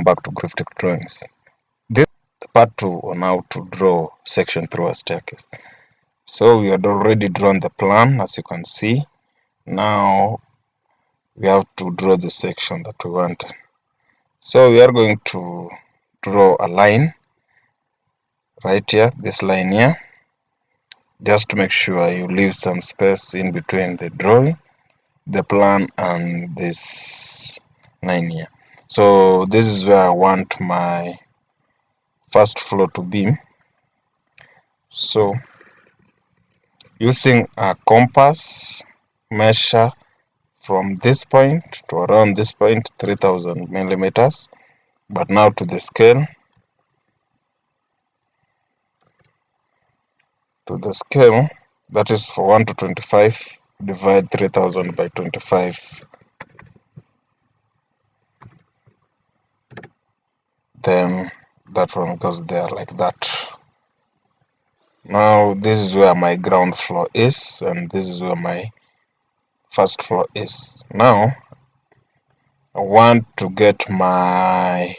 welcome back to Graphic Drawings. This is the part 2 on how to draw section through a staircase. So we had already drawn the plan, as you can see. Now we have to draw the section that we wanted. So we are going to draw a line right here, this line here. Just to make sure you leave some space in between the drawing, the plan, and this line here. So this is where I want my first floor to be. So using a compass, measure from this point to around this point 3000 millimeters, but now to the scale. That is for 1 to 25, divide 3000 by 25, then that one goes there like that. Now this is where my ground floor is, and this is where my first floor is. Now I want to get my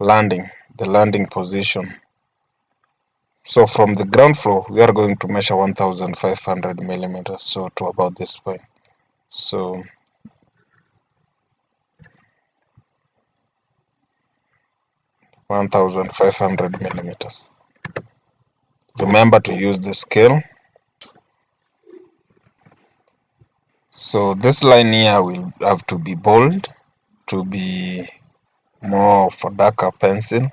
the landing position. So from the ground floor, we are going to measure 1500 millimeters, so to about this point. So (1,500 millimeters). Remember to use the scale. So this line here will have to be bold to be more of a darker pencil.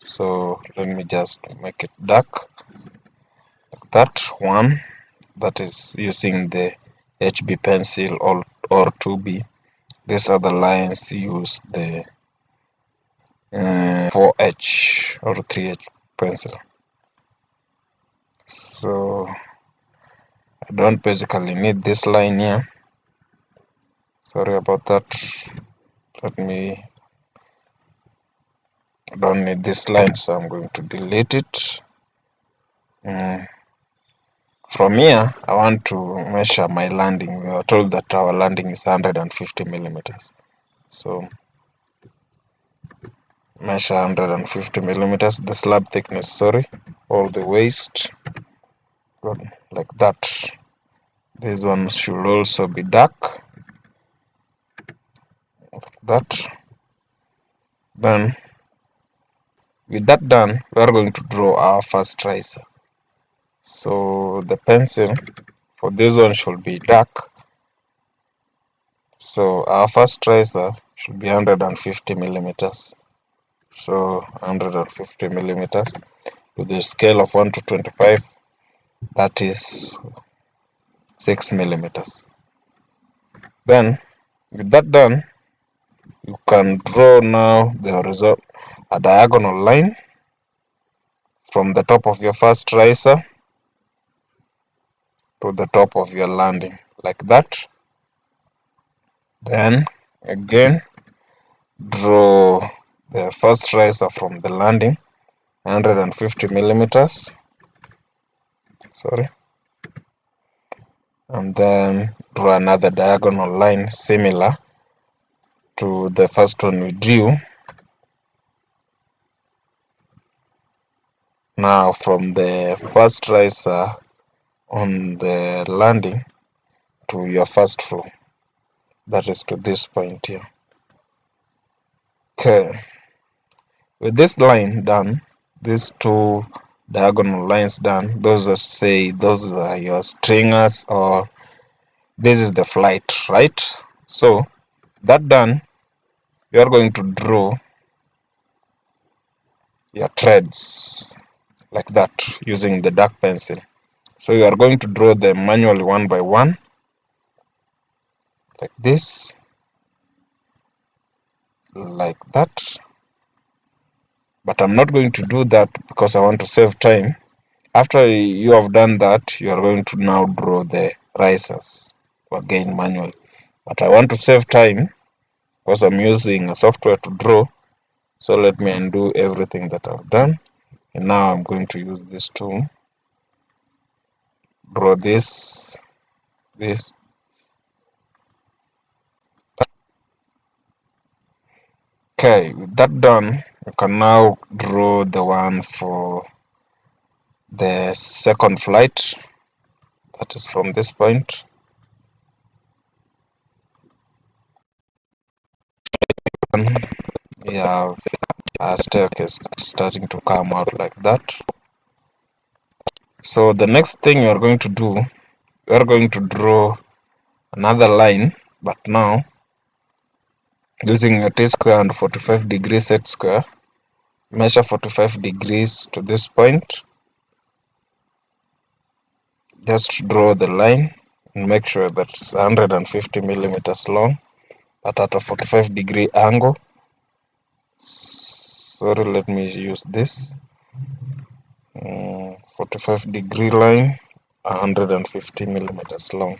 So let me just make it dark like that one. That is using the HB pencil or 2B. These other lines use the 4H or 3H pencil. So I don't basically need this line here. Sorry about that. I don't need this line, so I'm going to delete it. From here, I want to measure my landing. We were told that our landing is 150 millimeters. So measure 150 millimeters, the slab thickness, sorry, all the waist. Good, like that. This one should also be dark. Like that. Then, with that done, we are going to draw our first riser. So the pencil for this one should be dark. So our first riser should be 150 millimeters. So 150 millimeters to the scale of 1 to 25, that is 6 millimeters. Then with that done, you can draw now a diagonal line from the top of your first riser to the top of your landing like that. Then again draw the first riser from the landing 150 millimeters, sorry, and then draw another diagonal line similar to the first one we drew. Now from the first riser on the landing to your first floor, that is to this point here. Okay, with this line done, these two diagonal lines done, those are your stringers, or this is the flight, right? So that done, you are going to draw your threads like that using the dark pencil. So you are going to draw them manually one by one like this, like that. But I'm not going to do that because I want to save time. After you have done that, you are going to now draw the risers again manually. But I want to save time because I'm using a software to draw. So let me undo everything that I've done. And now I'm going to use this tool. Draw this. Okay, with that done, you can now draw the one for the second flight, that is from this point. You have a staircase starting to come out like that. So the next thing you are going to do, you are going to draw another line, but now using your t-square and 45 degree set square. Measure 45 degrees to this point. Just draw the line and make sure that it's 150 millimeters long, but at a 45 degree angle. Sorry, let me use this 45 degree line, 150 millimeters long.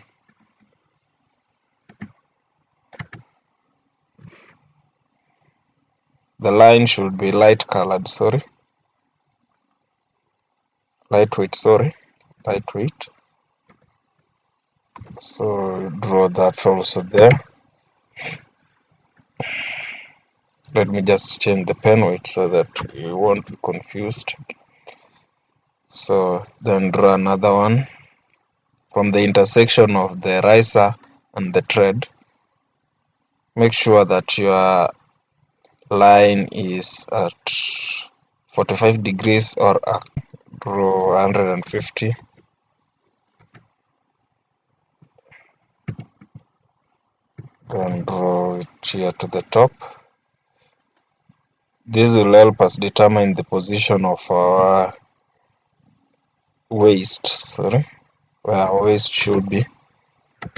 The line should be light colored, lightweight. So draw that also there. Let me just change the pen weight so that you won't be confused. So then draw another one from the intersection of the riser and the thread. Make sure that your line is at 45 degrees or draw 150. Then draw it here to the top. This will help us determine the position of our waist, where our waist should be,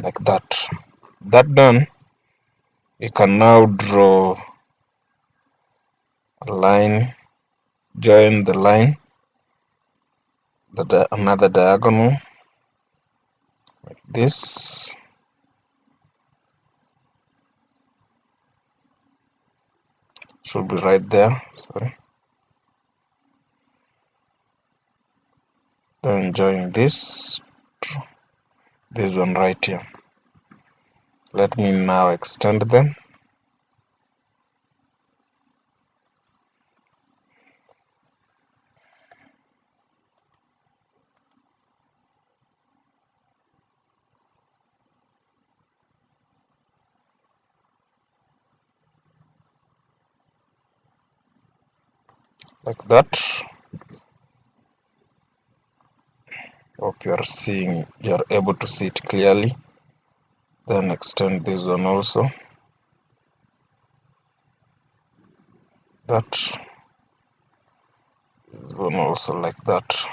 like that. That done, you can now draw a line, join the line, another diagonal, like this. Should be right there, Then join this one right here. Let me now extend them. Like that. Hope you're able to see it clearly. Then extend this one also. This one also, like that.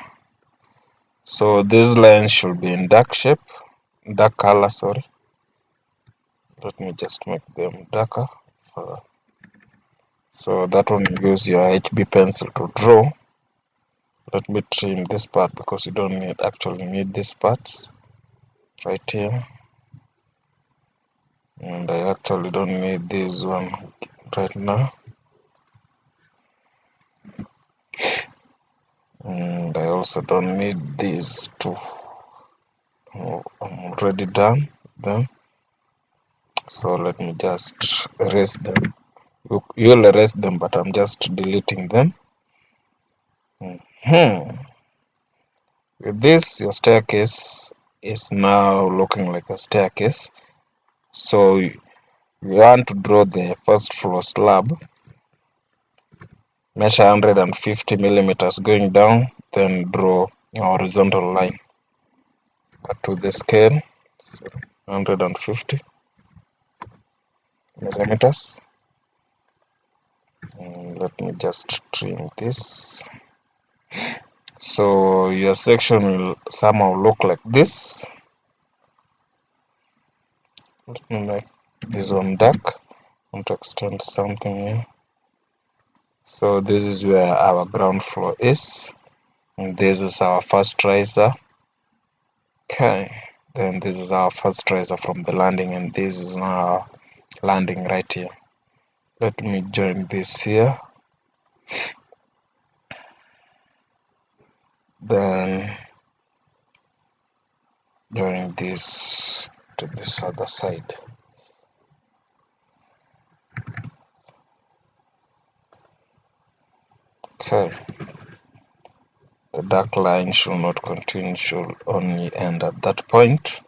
So these lines should be in dark color. Let me just make them darker. So that one you use your HB pencil to draw. Let me trim this part because you don't actually need these parts right here. And I actually don't need this one right now. And I also don't need these two. I'm already done them. So let me just erase them. You'll erase them, but I'm just deleting them. With this, your staircase is now looking like a staircase. So you want to draw the first floor slab. Measure 150 millimeters going down, then draw a horizontal line. Cut to the scale, 150 millimeters. Let me just trim this. So your section will somehow look like this. Let me make this one dark. I want to extend something here. So this is where our ground floor is, and this is our first riser. Okay, then this is our first riser from the landing, and this is now our landing right here. Let me join this here. Then join this to this other side. Okay, the dark line should not continue, should only end at that point.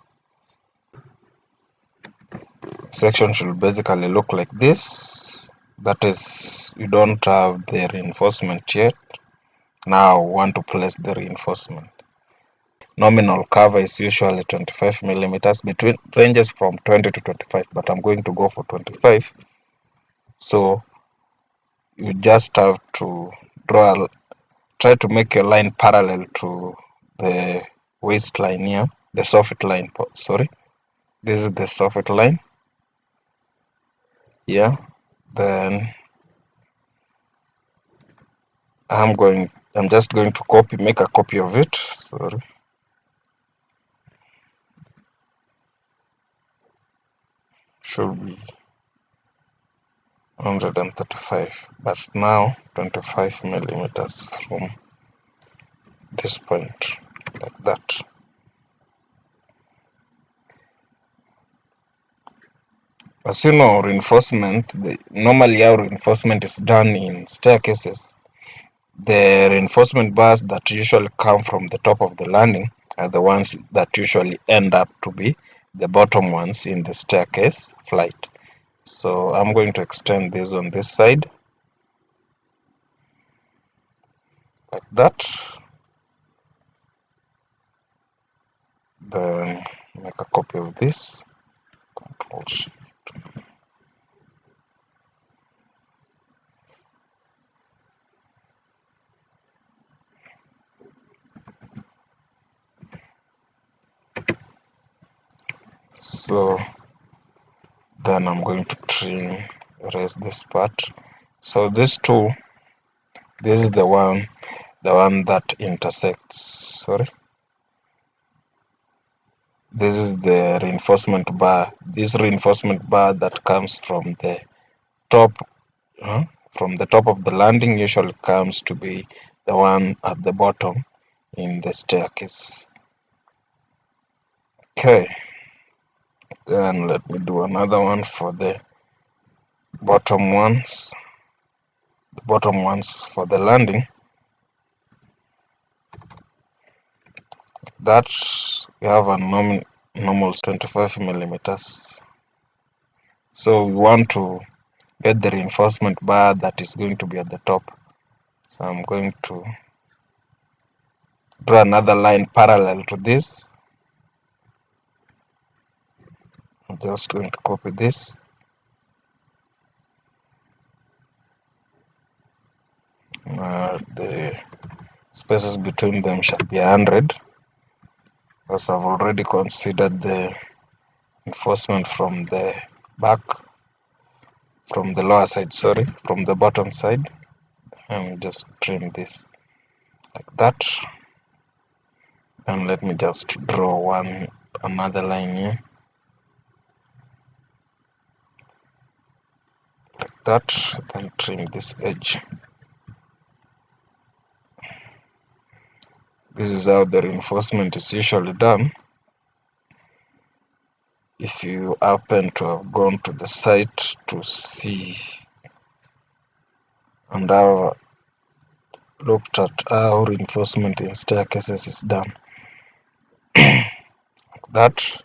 Section should basically look like this. That is, you don't have the reinforcement yet. Now want to place the reinforcement. Nominal cover is usually 25 millimeters, between ranges from 20 to 25, but I'm going to go for 25. So you just have to try to make your line parallel to the waistline here, the soffit line, sorry. This is the soffit line. Yeah, then I'm just going to make a copy of it. Sorry. Should be 135, but now 25 millimeters from this point, like that. As you know, reinforcement, normally how reinforcement is done in staircases, the reinforcement bars that usually come from the top of the landing are the ones that usually end up to be the bottom ones in the staircase flight. So I'm going to extend this on this side, like that. Then make a copy of this, Control Shift. So then I'm going to erase this part. So these two, this is the one that intersects, sorry. This is the reinforcement bar. This reinforcement bar that comes from the top, from the top of the landing usually comes to be the one at the bottom in the staircase. Okay, then let me do another one for the bottom ones. The bottom ones for the landing. That we have a normal 25 millimeters. So we want to get the reinforcement bar that is going to be at the top. So I'm going to draw another line parallel to this. I'm just going to copy this. The spaces between them shall be 100, because I've already considered the reinforcement from the back, from the lower side, sorry, from the bottom side. And just trim this like that. And let me just draw another line here, like that. Then trim this edge. This is how the reinforcement is usually done. If you happen to have gone to the site to see and have looked at how reinforcement in staircases is done, like that,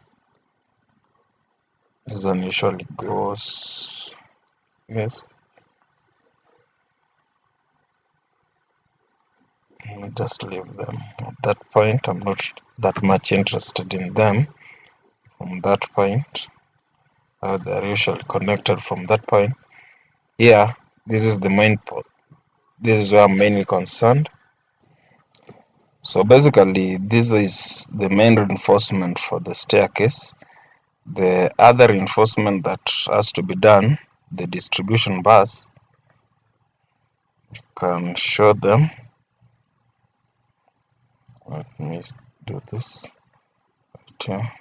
this one usually goes, yes. I'll just leave them at that point. I'm not that much interested in them from that point. They're usually connected from that point. Yeah, this is the main point. This is where I'm mainly concerned. So basically, this is the main reinforcement for the staircase. The other reinforcement that has to be done, the distribution bars, you can show them. Let me do this right here.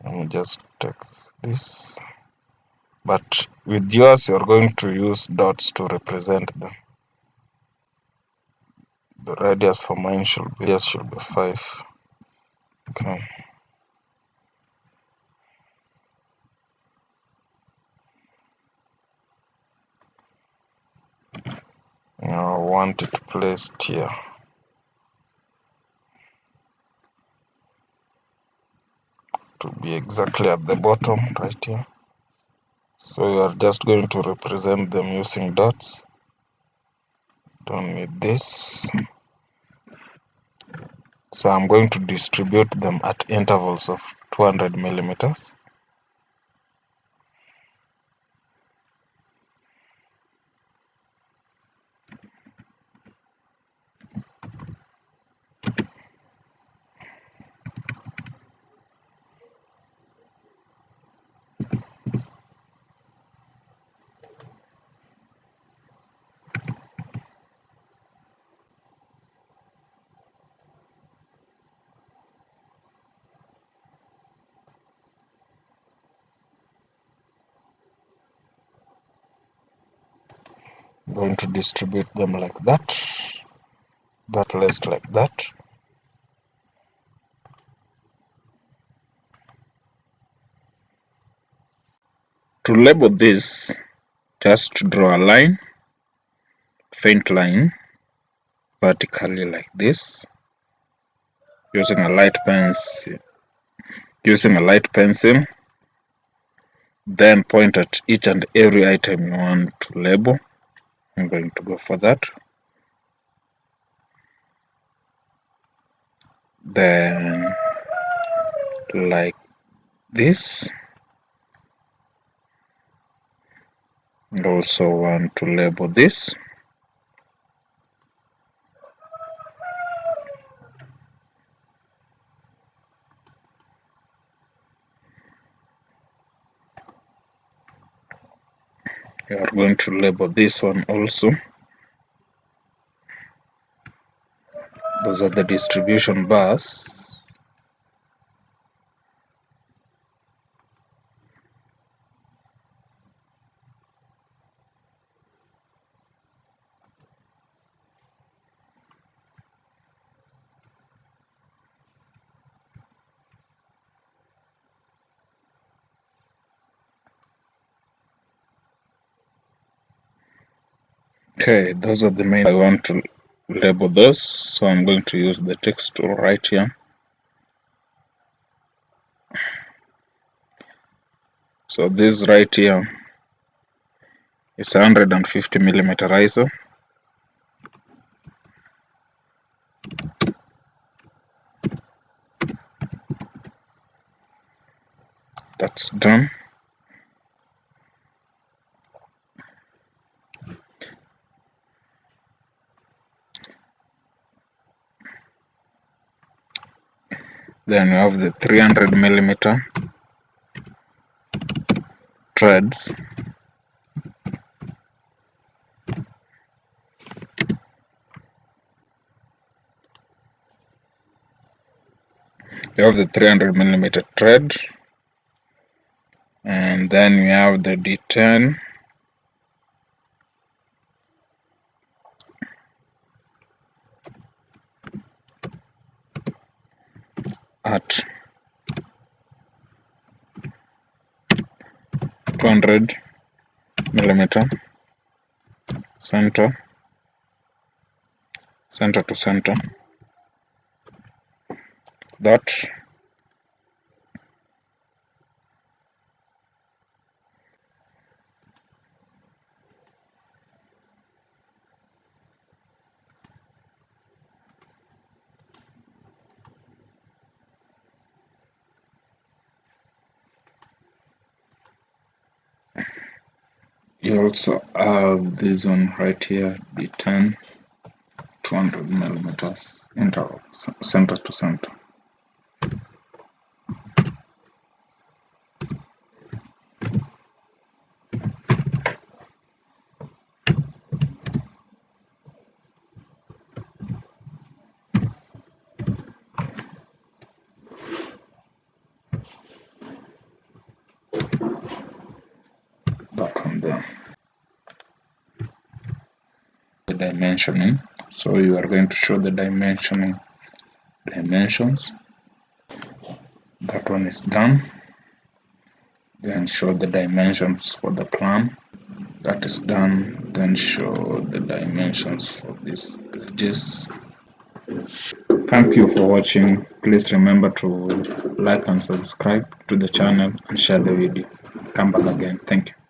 Let me just take this. But with yours, you're going to use dots to represent them. The radius for mine should be 5. Okay. want it placed here. To be exactly at the bottom right here. So you are just going to represent them using dots. Don't need this. So I'm going to distribute them at intervals of 200 millimeters. I'm going to distribute them like that. That placed like that. To label this, just draw a line, faint line, vertically like this, using a light pencil. Then point at each and every item you want to label. I'm going to go for that. Then like this. And also want to label this. We are going to label this one also. Those are the distribution bars. Okay, those are the main. I want to label those, so I'm going to use the text tool right here. So this right here is 150 millimeter ISO. That's done. Then we have the 300 millimeter threads. We have the 300 millimeter thread, and then we have the D10. At 200 millimeter center to center. That you also have this one right here, D10, 200 millimeters interval, center to center. That one there. The dimensioning. So you are going to show the dimensions. That one is done. Then show the dimensions for the plan. that is done, then show the dimensions for this edges. Thank you for watching. Please remember to like and subscribe to the channel and share the video. Come back again. Thank you.